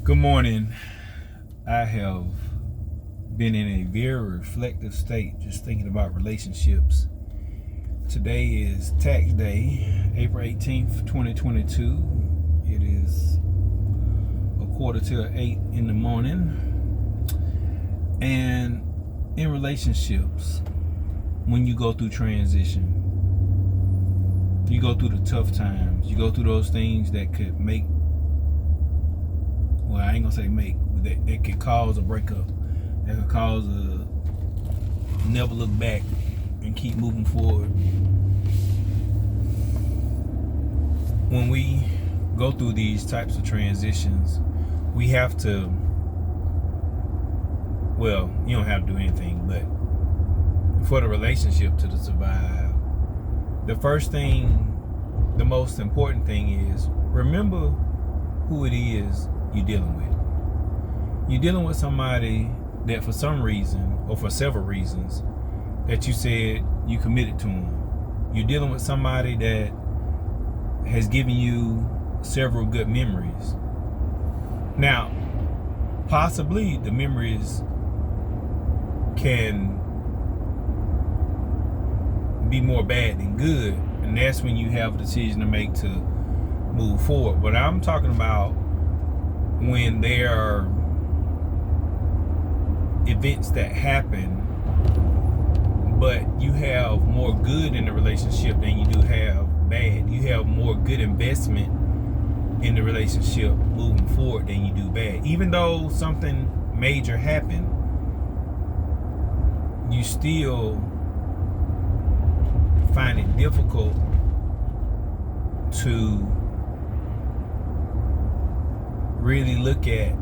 Good morning. I have been in a very reflective state, just thinking about relationships. Today is tax day, April 18th, 2022. It is a quarter to 8 in the morning. And in relationships, when you go through transition, you go through the tough times, you go through those things that could make, well, I ain't gonna say make, but that could cause a breakup. That could cause a never look back and keep moving forward. When we go through these types of transitions, we have to, well, you don't have to do anything, but for the relationship to survive, the first thing, the most important thing is remember who it is you're dealing with. You're dealing with somebody that for some reason, or for several reasons, that you said you committed to them. You're dealing with somebody that has given you several good memories. Now, possibly the memories can be more bad than good, and that's when you have a decision to make to move forward. But I'm talking about when there are events that happen, but you have more good in the relationship than you do have bad. You have more good investment in the relationship moving forward than you do bad. Even though something major happened, you still find it difficult to really look at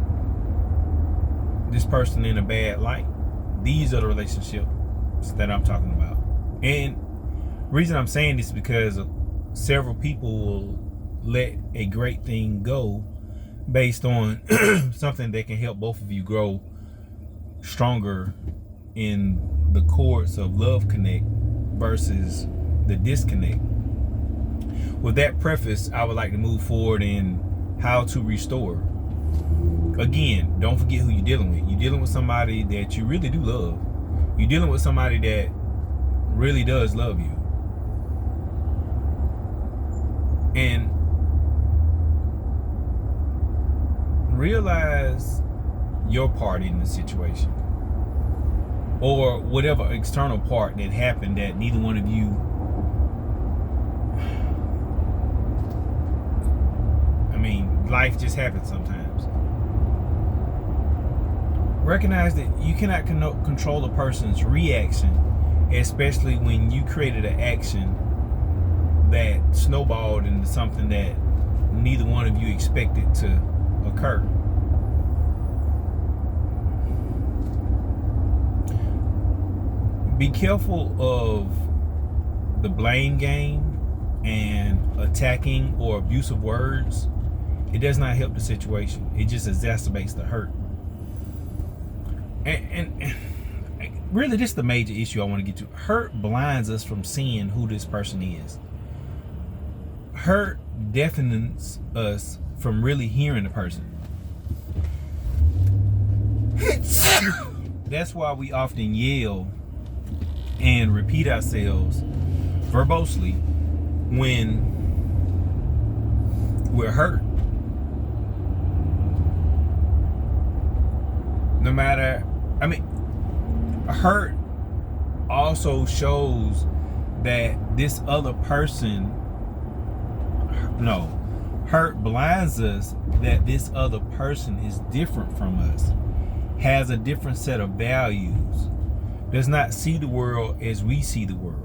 this person in a bad light. These are the relationships that I'm talking about. And the reason I'm saying this is because several people will let a great thing go based on something that can help both of you grow stronger in the chords of love connect versus the disconnect. With that preface, I would like to move forward in how to restore. Again, don't forget who you're dealing with. You're dealing with somebody that you really do love. You're dealing with somebody that really does love you. And realize your part in the situation, or whatever external part that happened that neither one of you, life just happens sometimes. Recognize that you cannot control a person's reaction, especially when you created an action that snowballed into something that neither one of you expected to occur. Be careful of the blame game and attacking or abusive words. It does not help the situation. It just exacerbates the hurt. And really, this is the major issue I want to get to. Hurt blinds us from seeing who this person is. Hurt deafens us from really hearing the person. That's why we often yell and repeat ourselves verbosely when we're hurt. No matter, hurt also shows that this other person, hurt blinds us that this other person is different from us, has a different set of values, does not see the world as we see the world.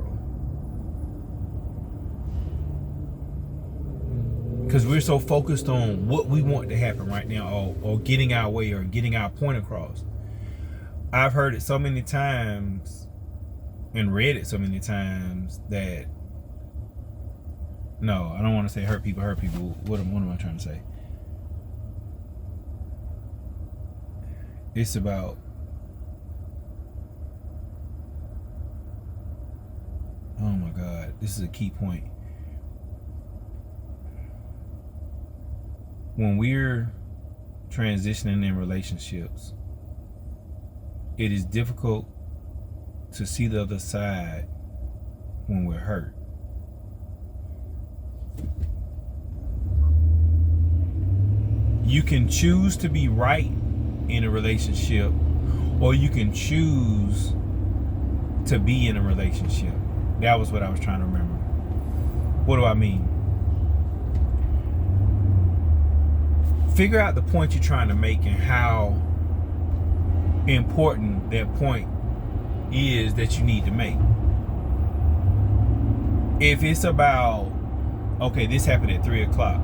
Because we're so focused on what we want to happen right now, or getting our way, or getting our point across. I've heard it so many times and read it so many times that, no, I don't want to say hurt people. What am I trying to say? It's about oh my God, this is a key point. When we're transitioning in relationships, it is difficult to see the other side when we're hurt. You can choose to be right in a relationship, or you can choose to be in a relationship. That was what I was trying to remember. What do I mean? Figure out the point you're trying to make and how important that point is that you need to make. If it's about, okay, this happened at 3 o'clock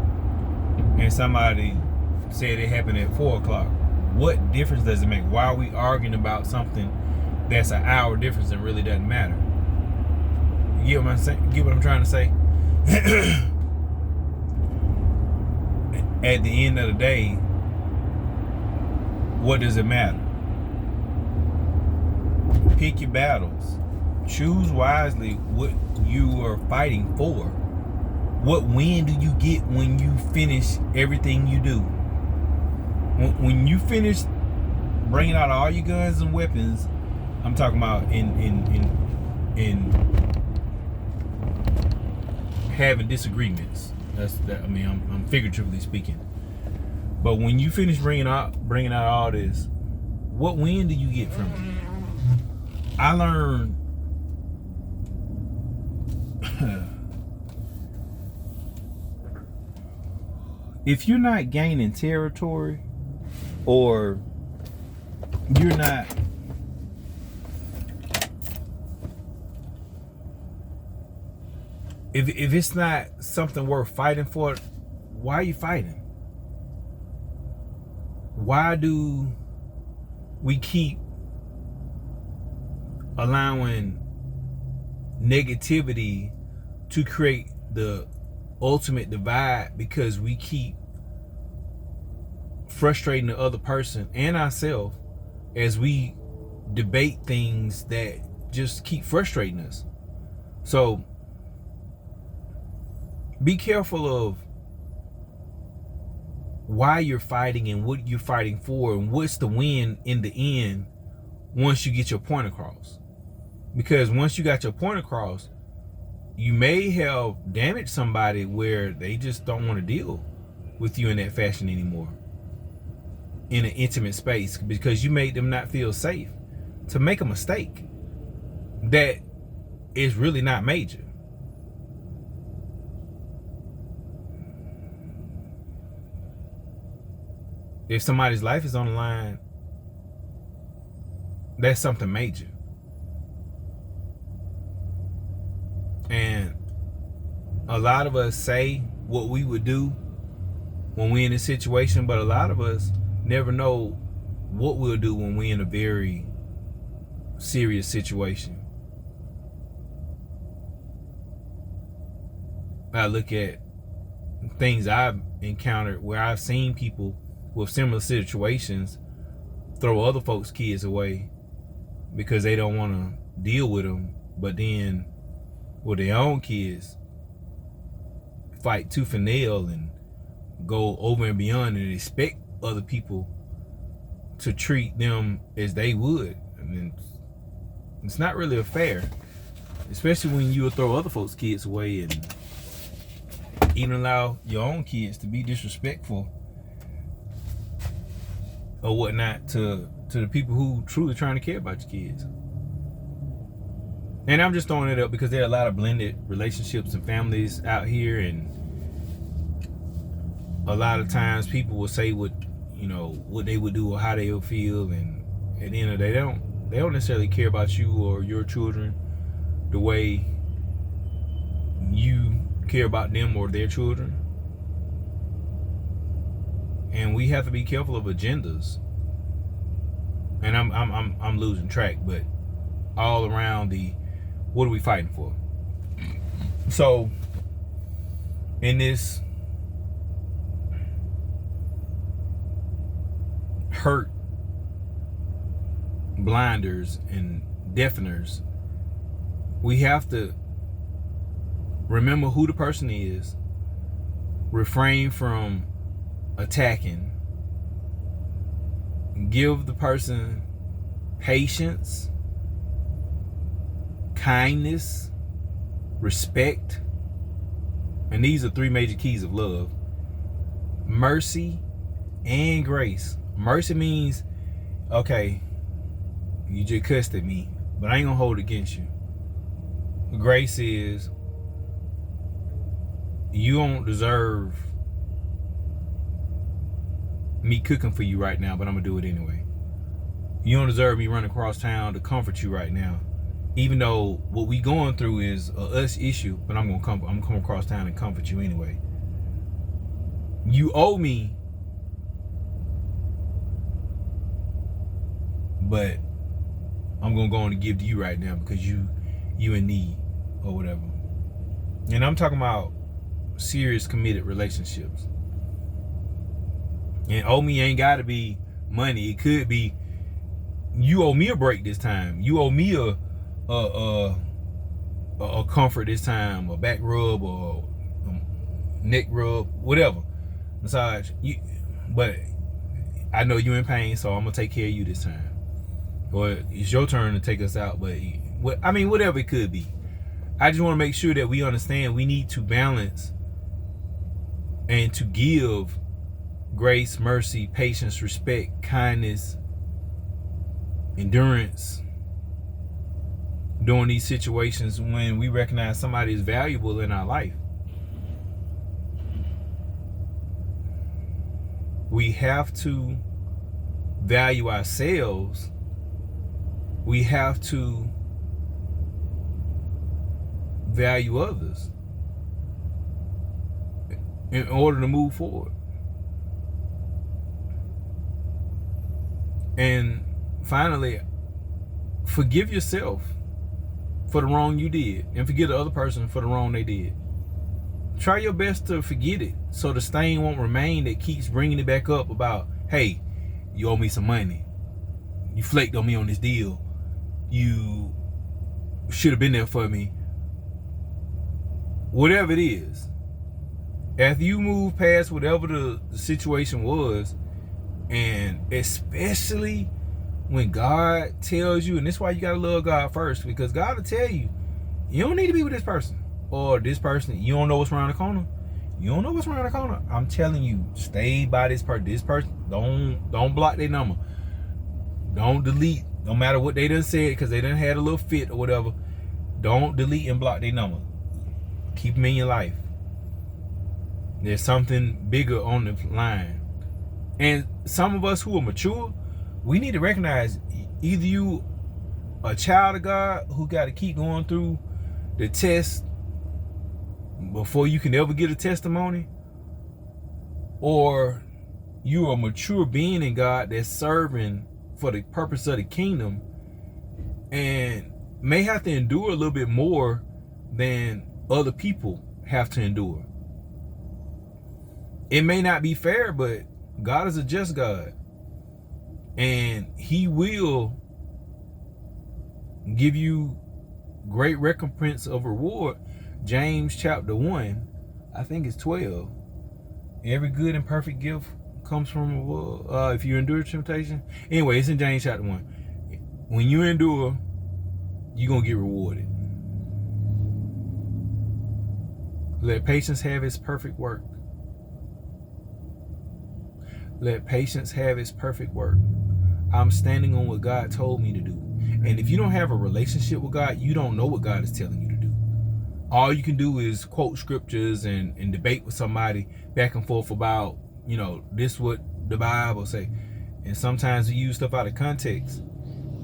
and somebody said it happened at 4 o'clock, what difference does it make? Why are we arguing about something that's an hour difference and really doesn't matter? You get what I'm saying? Get what I'm trying to say? At the end of the day, what does it matter? Pick your battles. Choose wisely what you are fighting for. What win do you get when you finish everything you do? When you finish bringing out all your guns and weapons, I'm talking about in having disagreements. I'm figuratively speaking. But when you finish bringing out all this, what win do you get from it? I learned if you're not gaining territory, or you're not if it's not something worth fighting for, why are you fighting? Why do we keep allowing negativity to create the ultimate divide? Because we keep frustrating the other person and ourselves as we debate things that just keep frustrating us. So be careful of why you're fighting and what you're fighting for and what's the win in the end once you get your point across. Because once you got your point across, you may have damaged somebody where they just don't want to deal with you in that fashion anymore in an intimate space, because you made them not feel safe to make a mistake that is really not major. If somebody's life is on the line, that's something major. And a lot of us say what we would do when we're in a situation, but a lot of us never know what we'll do when we're in a very serious situation. I look at things I've encountered where I've seen people with similar situations throw other folks' kids away because they don't want to deal with them, but then with their own kids fight tooth and nail and go over and beyond and expect other people to treat them as they would. I mean, it's not really fair, especially when you throw other folks' kids away and even allow your own kids to be disrespectful or whatnot to the people who truly trying to care about your kids. And I'm just throwing it up because there are a lot of blended relationships and families out here, and a lot of times people will say what they would do or how they would feel, and at the end of the day, they don't necessarily care about you or your children the way you care about them or their children. And we have to be careful of agendas. And I'm losing track, but all around what are we fighting for? So in this hurt blinders and deafeners, we have to remember who the person is, refrain from attacking, give the person patience, kindness, respect, and these are three major keys of love: mercy and grace. Mercy means, okay, you just cussed at me, but I ain't gonna hold it against you. Grace is, you don't deserve me cooking for you right now, but I'm gonna do it anyway. You don't deserve me running across town to comfort you right now, even though what we going through is a us issue. But I'm gonna come across town and comfort you anyway. You owe me, but I'm gonna go on and give to you right now because you in need or whatever. And I'm talking about serious committed relationships. And owe me ain't gotta be money. It could be, you owe me a break this time. You owe me a comfort this time, a back rub or a neck rub, whatever, massage. But I know you in pain, so I'm gonna take care of you this time. Or it's your turn to take us out. But I mean, whatever it could be. I just want to make sure that we understand we need to balance and to give grace, mercy, patience, respect, kindness, endurance during these situations when we recognize somebody is valuable in our life. We have to value ourselves. We have to value others in order to move forward. And finally, forgive yourself for the wrong you did, and forgive the other person for the wrong they did. Try your best to forget it so the stain won't remain that keeps bringing it back up about, hey, you owe me some money. You flaked on me on this deal. You should have been there for me. Whatever it is. After you move past whatever the situation was, and especially when God tells you, and that's why you gotta love God first, because God will tell you, you don't need to be with this person. Or this person, you don't know what's around the corner. You don't know what's around the corner. I'm telling you, stay by this person. This person, don't block their number. Don't delete, no matter what they done said, because they done had a little fit or whatever. Don't delete and block their number. Keep them in your life. There's something bigger on the line. And some of us who are mature, we need to recognize either you a child of God who got to keep going through the test before you can ever get a testimony, or you are a mature being in God that's serving for the purpose of the kingdom and may have to endure a little bit more than other people have to endure. It may not be fair, but God is a just God, and He will give you great recompense of reward. James chapter 1, I think it's 12. Every good and perfect gift comes from above. If you endure temptation. Anyway, it's in James chapter 1. When you endure, you're going to get rewarded. Let patience have its perfect work. Let patience have its perfect work. I'm standing on what God told me to do. And if you don't have a relationship with God, you don't know what God is telling you to do. All you can do is quote scriptures and debate with somebody back and forth about, this what the Bible say. And sometimes we use stuff out of context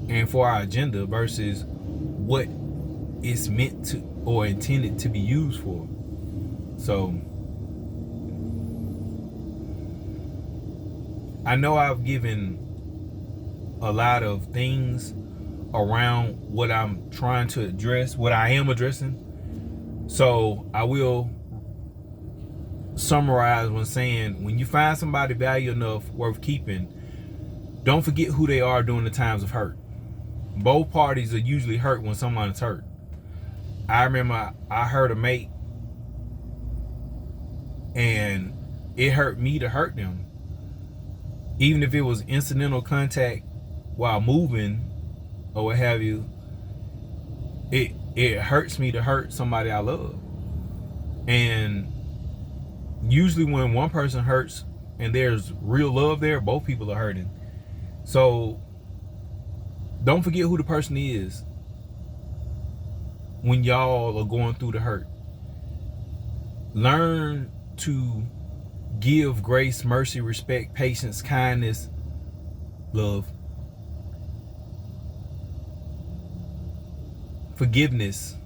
and for our agenda versus what it's meant to or intended to be used for. So I know I've given a lot of things around what I'm trying to address, what I am addressing. So I will summarize when saying, when you find somebody valuable enough, worth keeping, don't forget who they are during the times of hurt. Both parties are usually hurt when someone's hurt. I remember I hurt a mate, and it hurt me to hurt them. even if it was incidental contact while moving or what have you, it hurts me to hurt somebody I love. And usually when one person hurts and there's real love there, both people are hurting. So don't forget who the person is when y'all are going through the hurt. Learn to give grace, mercy, respect, patience, kindness, love, forgiveness,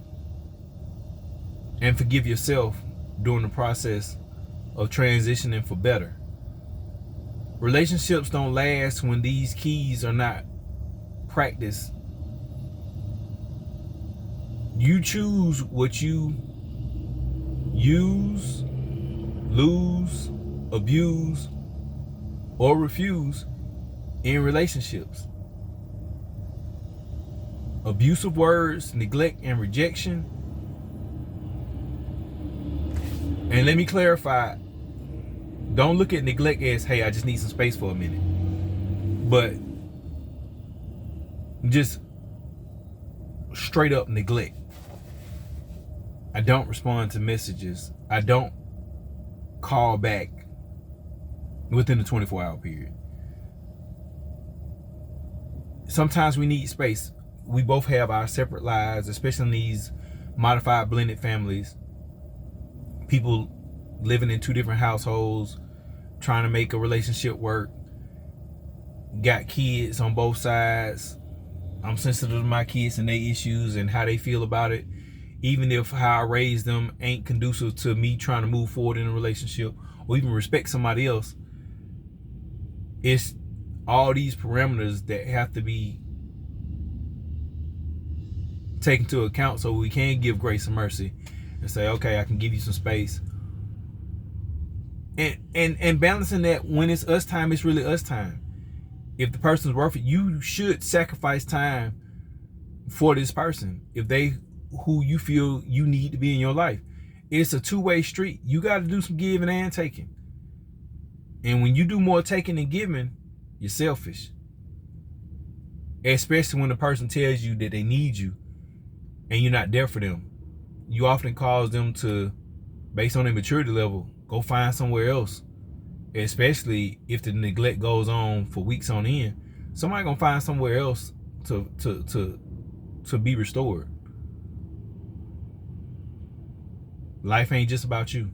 and forgive yourself during the process of transitioning for better. Relationships don't last when these keys are not practiced. You choose what you use, lose, abuse, or refuse in relationships. Abusive words, neglect, and rejection. And let me clarify, don't look at neglect as, hey, I just need some space for a minute. But just straight up neglect. I don't respond to messages. I don't call back within the 24-hour period. Sometimes we need space. We both have our separate lives, especially in these modified blended families. People living in two different households, trying to make a relationship work. Got kids on both sides. I'm sensitive to my kids and their issues and how they feel about it. Even if how I raised them ain't conducive to me trying to move forward in a relationship or even respect somebody else, it's all these parameters that have to be taken into account so we can give grace and mercy and say, okay, I can give you some space. And balancing that, when it's us time, it's really us time. If the person's worth it, you should sacrifice time for this person. If they who you feel you need to be in your life. It's a two-way street. You got to do some giving and taking. And when you do more taking than giving, you're selfish. Especially when the person tells you that they need you and you're not there for them. You often cause them to, based on their maturity level, go find somewhere else. Especially if the neglect goes on for weeks on end. Somebody gonna find somewhere else to be restored. Life ain't just about you.